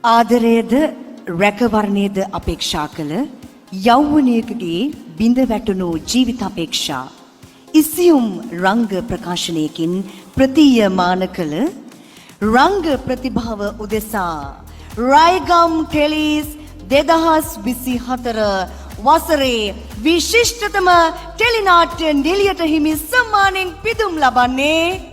ආදරයද රැකවරණයද අපේක්ෂා කළ යෞවනයකගේ බිඳ වැටුණු ජීවිත අපේක්ෂා ඉසියුම් රංග ප්‍රකාශනයකින් ප්‍රතියමාන කළ රංග ප්‍රතිභාව උදෙසා රයිගම් ටෙලිස් 2024 වසරේ විශිෂ්ටතම ටෙලිනාට්‍ය නිලියට හිමි සම්මානයෙන් පිදුම් ලබන්නේ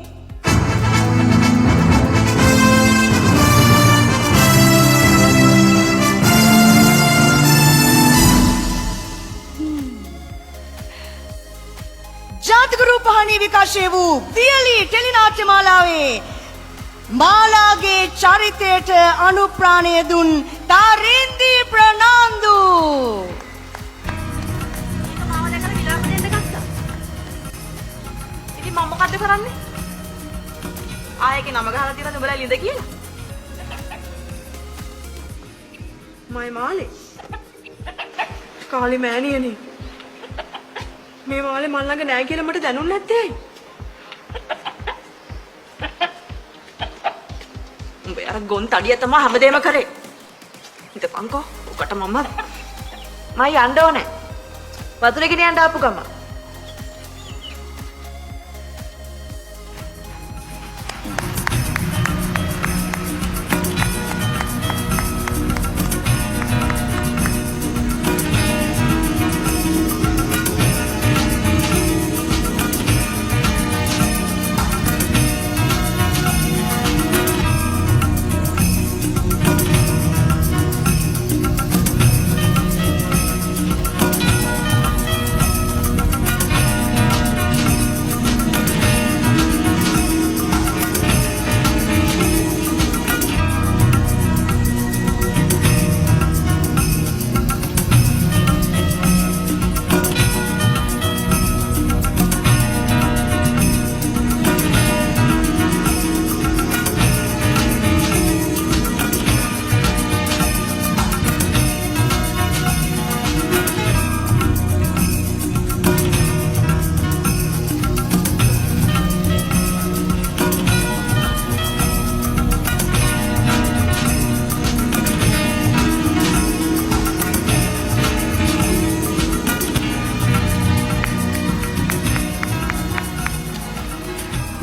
ජාතික රූපවාහිනී විකාශය වූ වියලි ටෙලිනාට්‍ය මාලාවේ මාලාගේ චරිතයට අනුප්‍රාණය දුන් තාරින්දි ප්‍රනාන්දු ඉතින් මම මොකද්ද කරන්නේ? ආයෙක නම ගහලා තියලා උඹලා ලිඳ කියලා. මයි මාලේ. කාලි මෑණියනේ. මේ මාලේ මල් ළඟ නෑ කියලා මට දැනුන්නේ නැත්තේ ඇයි? උඹ අර ගොන් තඩිය තමයි හැමදේම කරේ. හිතපන්කෝ. ඔකට මම යන්න ඕනේ. වතුරේ ගෙනියන්න ආපු ගම.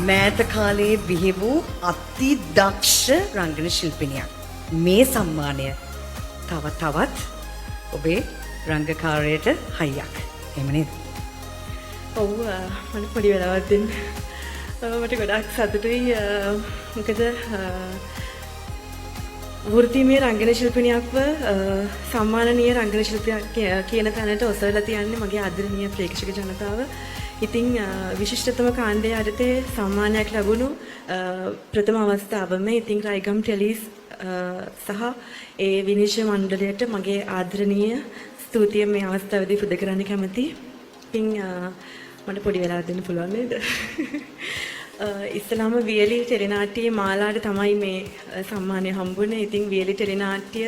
මෑත කාලයේ බිහි වූ අති දක්ෂ රංගන ශිල්පිනියක්. මේ සම්මානය තවත් ඔබේ රංගකාරයට හයියක්. එහෙම නේද? ඔව් මට පොඩි වෙලාවක් දෙන්න. මට ගොඩක් සතුටුයි. මොකද වෘත්තීය රංගන ශිල්පිනියක්ව සම්මානනීය රංගන ශිල්පියක් කියන තැනට ඔසවලා තියන්නේ මගේ ආදරණීය ප්‍රේක්ෂක ජනතාව. ඉතින් විශිෂ්ටතම කාණ්ඩයේ යටතේ සම්මානයක් ලැබුණු ප්‍රථම අවස්ථාවම ඉතින් රයිගම් ටෙලිස් සහ ඒ විනිශ්චය මණ්ඩලයට මගේ ආදරණීය ස්තුතිය මේ අවස්ථාවේදී පුද කරන්න කැමතියි. ඉතින් මට පොඩි වෙලාවක් දෙන්න පුළුවන් නේද? ඉස්ලාම වියලි ටෙලිනාට්‍යයේ මාලාට තමයි මේ සම්මානය හම්බුනේ. ඉතින් වියලි ටෙලිනාට්‍ය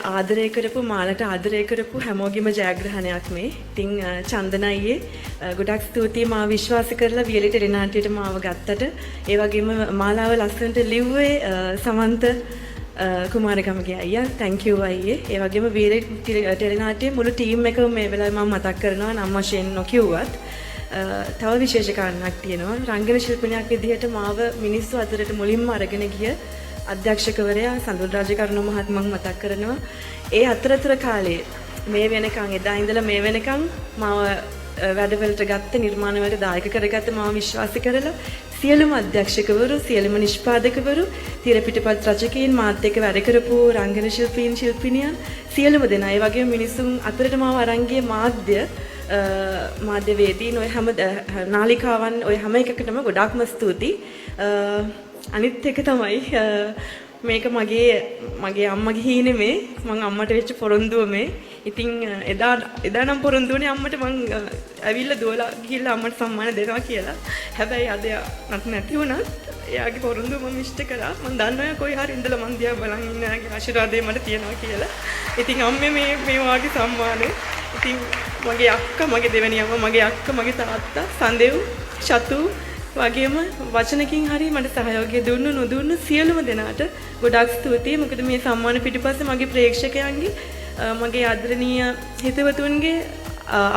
ආදරය කරපු මාලට ආදරය කරපු හැමෝගෙම ජයග්‍රහණයක් මේ. ඉතින් චන්දන අයියේ ගොඩක් ස්තුතියි මාව විශ්වාස කරලා වියලි ටෙලිනාට්‍යයට මාව ගත්තට. ඒ වගේම මාලාව ලස්සනට ලිව්වේ සමන්ත කුමාරගමගේ අයියා. thank you අයියේ. ඒ වගේම වියලි ටෙලිනාට්‍යයේ මුළු ටීම් එකම මේ වෙලාවේ මම මතක් කරනවා නම් වශයෙන් නොකියුවත්. තව විශේෂ කාරණයක් තියෙනවා. රංගන ශිල්පිනියක් විදිහට මාව මිනිස්සු අතරට මුලින්ම අරගෙන ගිය අධ්‍යක්ෂකවරයා සඳුල් රාජකරුණ මහත්මයා මතක් කරනවා. ඒ අතරතුර කාලේ මේ වෙනකන් එදා ඉඳලා මේ වෙනකන් මාව වැඩවලට ගත්ත නිර්මාණ වලට දායක කරගත්ත මාව විශ්වාස කරලා සියලුම අධ්‍යක්ෂකවරු සියලුම නිෂ්පාදකවරු තිර පිටපත් රචකයින් මාත් එක්ක වැඩ කරපු රංගන ශිල්පීන් ශිල්පිනියන් සියලුම දෙනා ඒ වගේම මිනිසුන් අතරට මාව අරන් ගිය මාධ්‍යවේදීන් ඔය හැම නාලිකාවන් ඔය හැම එකකටම ගොඩාක්ම ස්තුතියි. අනිත් එක තමයි මේක මගේ අම්මගේ හීනේ මේ මං අම්මට වෙච්ච පොරොන්දුව මේ. ඉතින් එදා නම් පොරොන්දු වුණේ අම්මට මං ඇවිල්ලා දුවලා ගිහිල්ලා අම්මට සම්මාන දෙනවා කියලා. හැබැයි අද නැති වුණත් එයාගේ පොරොන්දුව මම ඉෂ්ට කළා. මං දන්නවා කොයි හරි ඉඳලා මං දිහා බලන් ඉන්න යාගේ ආශිර්වාදය මට තියෙනවා කියලා. ඉතින් අම්මේ මේ වාගේ සම්මානේ. ඉතින් මගේ අක්කා මගේ දෙවෙනි අම්මා මගේ අක්කා මගේ තාත්තා සඳෙව් චතු වගේම වචනකින් හරි මට සහයෝගය දුන්නු නොදුන්නු සියලුම දෙනාට ගොඩාක් ස්තුතියි. මොකද මේ සම්මාන පිටිපස්සේ මගේ ප්‍රේක්ෂකයන්ගේ මගේ ආදරණීය හිතවතුන්ගේ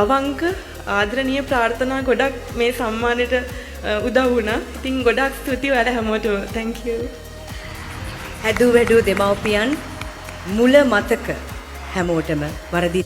අවංක ආදරණීය ප්‍රාර්ථනා ගොඩක් මේ සම්මානෙට උදව් වුණා. ඉතින් ගොඩාක් ස්තුතියි ඔයාලා හැමෝටම. thank you. හැදූ වැඩූ දෙමව්පියන් මුල මතක හැමෝටම වරදි